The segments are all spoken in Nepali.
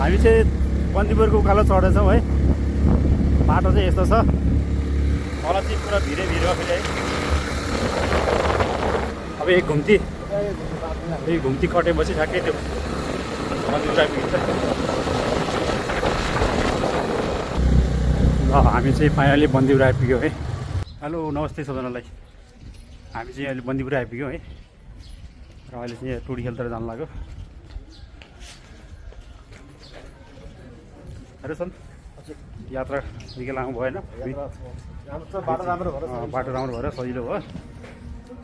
हामी चाहिँ बन्दीपुरको उकालो चढ्दैछौँ है। बाटो चाहिँ यस्तो छ, तल चाहिँ पुरा भिरै भिर फेरि है। अब एक घुम्ती कटेपछि ठ्याक्कै त्यो बन्दीपुर आइपुग्छ। ल हामी चाहिँ फाइनली बन्दीपुर आइपुग्यो है। हेलो नमस्ते सबैजनालाई। हामी चाहिँ अहिले बन्दीपुर आइपुग्यौँ है र अहिले चाहिँ टुडी खेलतिर जानु लाग्यो। हेलो सन् यात्रा निकै लामो भएन, बाटो राम्रो भएर सजिलो भयो।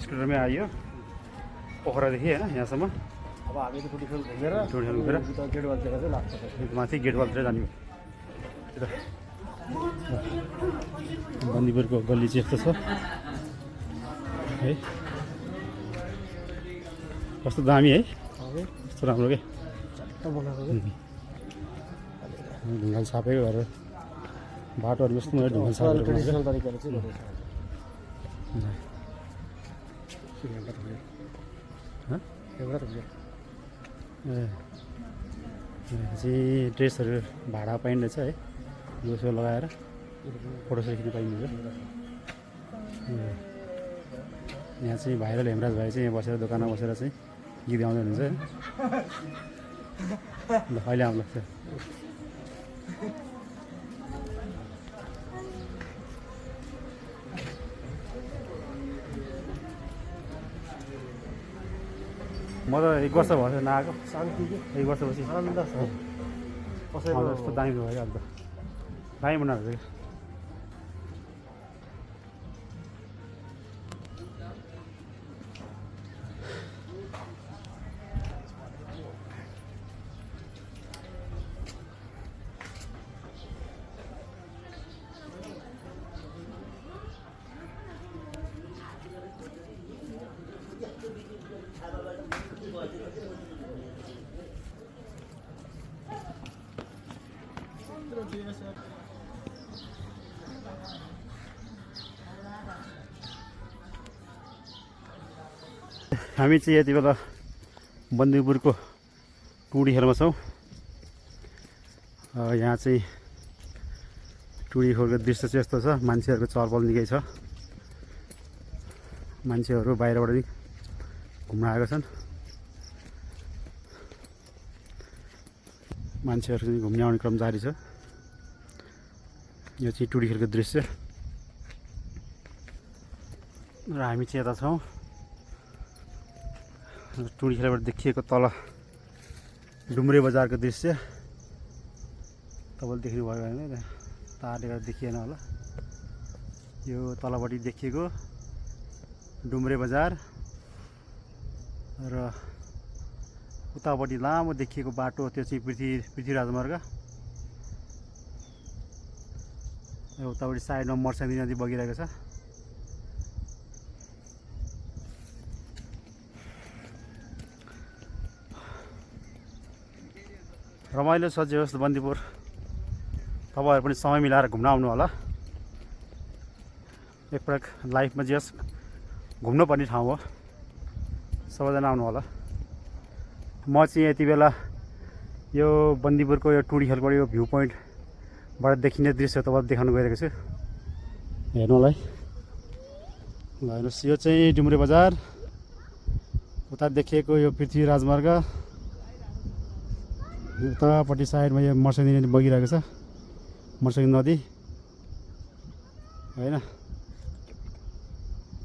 स्कुटरमै आइयो पोखरादेखि होइन यहाँसम्म। अब हामी त टुडी खेल घुमेर गेटवालतिर चाहिँ लाग्छ, माथि गेटवालतिर जाने। बन्दीपुरको गल्ली चाहिँ यस्तो छ है, कस्तो दामी है, कस्तो राम्रो के ढुङ्गाल छापेको गरेर बाटोहरू यस्तो मैले ढुङ्गाल छापेर ट्रेडिसनल तरिकाले चाहिँ चाहिँ ड्रेसहरू भाडा पाइँदैछ है, यो लगाएर फोटोसोटो खिच्न पाइन्छ। यहाँ चाहिँ भाइरल हेमराज भाइ चाहिँ यहाँ बसेर दोकानमा बसेर चाहिँ गीत गाउँदै हुनुहुन्छ है। ल अहिले आउनु लाग्छ। म त 1 वर्ष भयो नआएको, शान्ति कि 1 वर्षपछि आनन्द छ। कसैको यस्तो दामी भयो क्या, अन्त दामी बनाएको छ। हामी चाहिँ यति बेला बन्दीपुरको टुडी खेलमा छौँ। यहाँ चाहिँ टुडी खेलको दृश्य चाहिँ यस्तो छ, मान्छेहरूको चहलपहल निकै छ। मान्छेहरू बाहिरबाट घुम्न आएका छन्। मान्छेहरू चाहिँ घुम्न आउने क्रम जारी छ। यो चाहिँ टुडी खेलको दृश्य र हामी चाहिँ यता छौँ। टुडी खेलबाट देखिएको तल डुम्रे बजारको दृश्य तपाईँले देख्नुभयो भने तारले गर्दा देखिएन होला। यो तलपट्टि देखिएको डुम्रे बजार र उतापट्टि लामो देखिएको बाटो त्यो चाहिँ पृथ्वी राजमार्ग। उतापट्टि साइडमा मर्स्याङ्दी नदी बगिरहेको छ। रमाइलो सजिलो जस्तो बन्दीपुर। तपाईँहरू पनि समय मिलाएर घुम्न आउनु होला। एकपटक लाइफमा जस घुम्नुपर्ने ठाउँ हो, सबैजना आउनु होला। म चाहिँ यति बेला यो बन्दीपुरको यो टुडी खेलबाट यो भ्यू पोइन्टबाट देखिने दृश्य तपाईँलाई देखाउन गइरहेको छु। हेर्नु होला है। ल हेर्नुहोस्, यो चाहिँ डुम्रे बजार, उता देखिएको यो पृथ्वी राजमार्ग, उतापट्टि साइडमा यो मर्स्याङ्दी नदी बगिरहेको छ, मर्स्याङ्दी नदी होइन।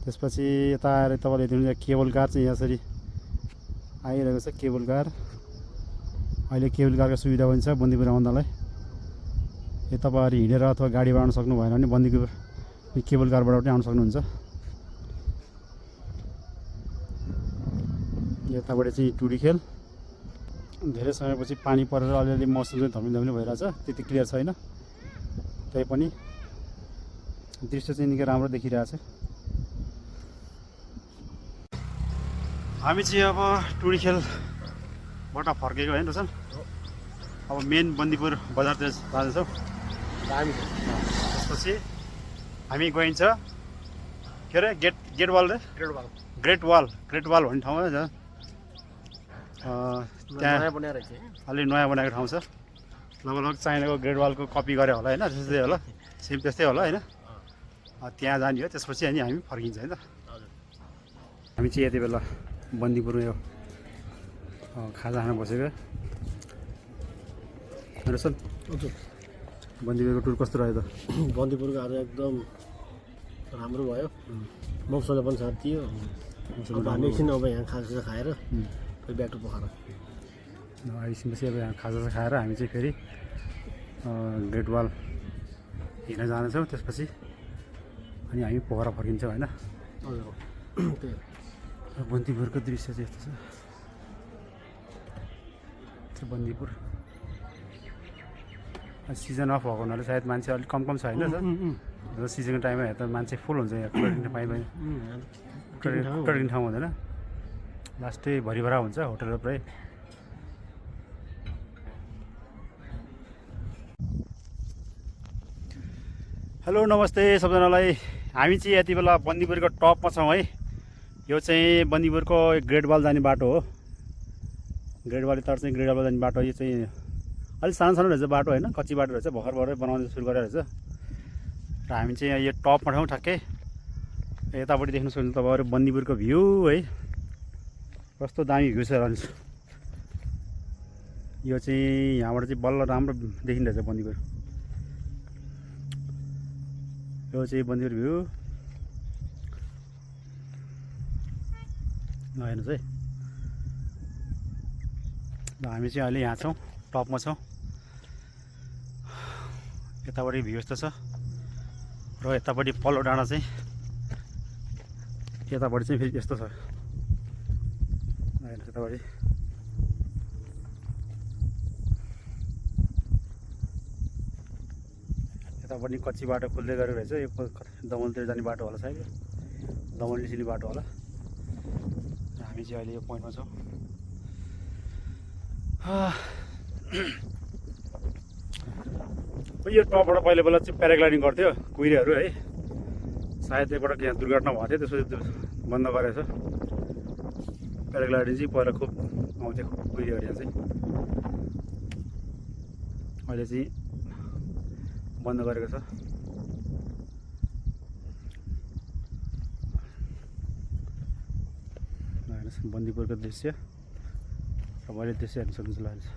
त्यसपछि यता आएर तपाईँले हेर्नु केबल कार चाहिँ यसरी आइरहेको छ। केबल कार अहिले केबल कारको सुविधा पनि छ बन्दीपुर आउनलाई। यो तपाईँहरू हिँडेर अथवा गाडीबाट आउन सक्नु भएन भने बन्दीपुर केबल कारबाट पनि आउन सक्नुहुन्छ। यताबाट चाहिँ टुडी खेल। धेरै समयपछि पानी परेर अलिअलि मौसम चाहिँ धमिलो भइरहेछ, त्यति क्लियर छैन, तैपनि दृश्य चाहिँ निकै राम्रो देखिरहेछ। हामी चाहिँ अब टुडी खेलबाट फर्केको होइन रोशन। अब मेन बन्दीपुर बजारतिर जाँदैछौँ। त्यसपछि हामी गइन्छ के अरे ग्रेट वाल भन्ने ठाउँमा छ। त्यहाँ अलि नयाँ बनाएको ठाउँ छ। लगभग चाइनाको ग्रेट वालको कपी गरे होला होइन, त्यस्तै होला, सेम त्यस्तै होला होइन। त्यहाँ जाने हो, त्यसपछि अनि हामी फर्किन्छ होइन। हजुर हामी चाहिँ यति बेला बन्दीपुरमा यो खाजा खान बसेको हेर्नुहोस् न। हजुर बन्दीपुरको टुर कस्तो रह्यो त? बन्दीपुरको आज एकदम राम्रो भयो, मौसमले पनि साथ दियो। अब हामी एकछिन अब यहाँ खाजा खाएर फेरि ब्याक टु पोखरा। एकछिनपछि अब यहाँ खाजा खाएर हामी चाहिँ फेरि ग्रेट वाल हेर्न जानेछौँ, त्यसपछि अनि हामी पोखरा फर्किन्छौँ होइन। हजुर त्यही बन्दीपुरको दृश्य चाहिँ यस्तो छ बन्दीपुर। सिजन अफ भएको हुनाले सायद मान्छे अलिक कम छ होइन सर। र सिजनको टाइममा हेर्दा मान्छे फुल हुन्छ यहाँ, ट्रेकिङ ठाउँ हुँदैन, लास्टै भरिभरा हुन्छ होटलहरू प्रायः। हेलो नमस्ते सबजनालाई। हामी चाहिँ यति बेला बन्दीपुरको टपमा छौँ है। यो चाहिँ बन्दीपुरको ग्रेट वाल जाने बाटो हो। ग्रेट वाल तर्फ चाहिँ ग्रेट वाल जाने बाटो। यो चाहिँ अलिक सानो सानो रहेछ बाटो होइन, कच्ची बाटो रहेछ, भर्खर बनाउनु सुरु गरेर रहेछ। र हामी चाहिँ यो टपमा छौँ ठ्याक्कै। यतापट्टि देख्नु सक्नुहुन्छ तपाईँहरू बन्दीपुरको भ्यू है, कस्तो दामी भ्यू छ हेर्नुहोस्। यो चाहिँ यहाँबाट चाहिँ बल्ल राम्रो देखिँदैछ बन्दीपुर। यो चाहिँ बन्दीपुर भ्यू हेर्नुहोस् है। ल हामी चाहिँ अहिले यहाँ छौँ, टपमा छौँ। यतापट्टि भ्यू यस्तो छ र यतापट्टि पल्लो डाँडा चाहिँ यतापट्टि चाहिँ फेरि यस्तो छ हेर्नुहोस्। यतापट्टि यतापट्टि कच्ची बाटो खोल्दै गरेको रहेछ। यो दमनतिर जाने बाटो होला सायद, दमन लिसिने बाटो होला। हामी चाहिँ अहिले यो पोइन्टमा छौँ। यो टपबाट पहिला पहिला चाहिँ प्याराग्लाइडिङ गर्थ्यो कुहिरेहरू है, सायद एकपटक यहाँ दुर्घटना भएको थियो, त्यसपछि बन्द गरेछ। प्याराग्लाइडिङ चाहिँ पहिला खुब आउँथ्यो कुहिरेहरू यहाँ चाहिँ, अहिले चाहिँ बन्द गरेको छ। हेर्नुहोस् बन्दीपुरको दृश्य, तपाईँले दृश्य हेर्न सक्नुहुन्छ ल।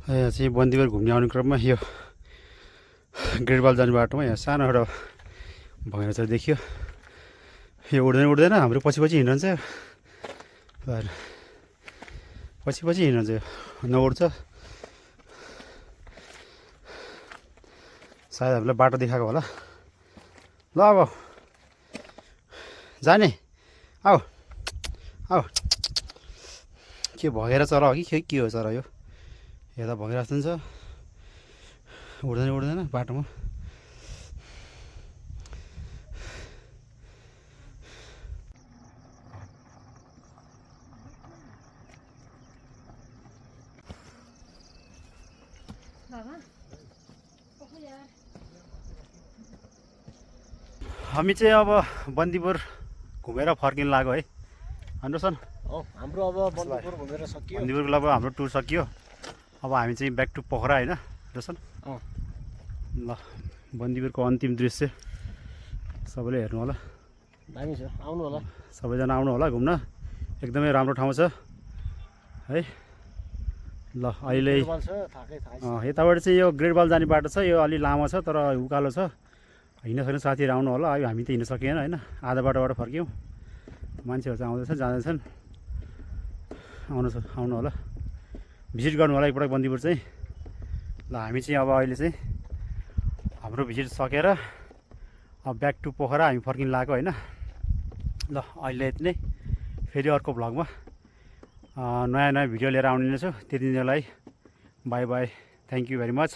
यहाँ चाहिँ बन्दीपुर घुम्ने आउने क्रममा यो ग्रेट वाल जाने बाटोमा यहाँ सानो एउटा भैँरा चाहिँ देखियो। यो उड्दैन हाम्रो पछि पछि हिँड्नुहुन्छ, पछि पछि हिँड्नुहुन्छ, नउड्छ। सायद हामीलाई बाटो देखाएको होला। ल अब जाने, आऊ आऊ। के भगेर चरा हो कि के हो चरा यो? यता भगेर जस्तो छ, उड्दैन बाटोमा। हामी चाहिँ अब बन्दीपुर घुमेर फर्किन लाग्यो है अन्डरसन। हाम्रो अब बन्दीपुर घुमेर सकियो, बन्दीपुरको अब हाम्रो टुर सकियो। अब हामी चाहिँ ब्याक टु पोखरा होइन अन्डरसन। ल बन्दीपुरको अन्तिम दृश्य सबैले हेर्नु होला, दामी छ, आउनु होला, सबैजना आउनु होला घुम्न। एकदमै राम्रो ठाउँ छ है। ल अहिले यताबाट चाहिँ यो ग्रेट वाल जाने बाटो छ, यो अलि लामो छ तर उकालो छ, हिँड्न सक्ने साथीहरू आउनु होला। अब हामी त हिँड्न सकिएन होइन, आधा बाटोबाट फर्क्यौँ। मान्छेहरू चाहिँ आउँदैछ जाँदैछन्, आउनु होला, भिजिट गर्नु होला एकपटक बन्दीपुर चाहिँ। ल हामी चाहिँ अब अहिले चाहिँ हाम्रो भिजिट सकेर अब ब्याक टु पोखरा हामी फर्किन लाग्यो होइन। ल अहिले यति नै, फेरि अर्को भ्लगमा नयाँ भिडियो लिएर आउने नै छु। त्यति दिनलाई by by, thank you very much.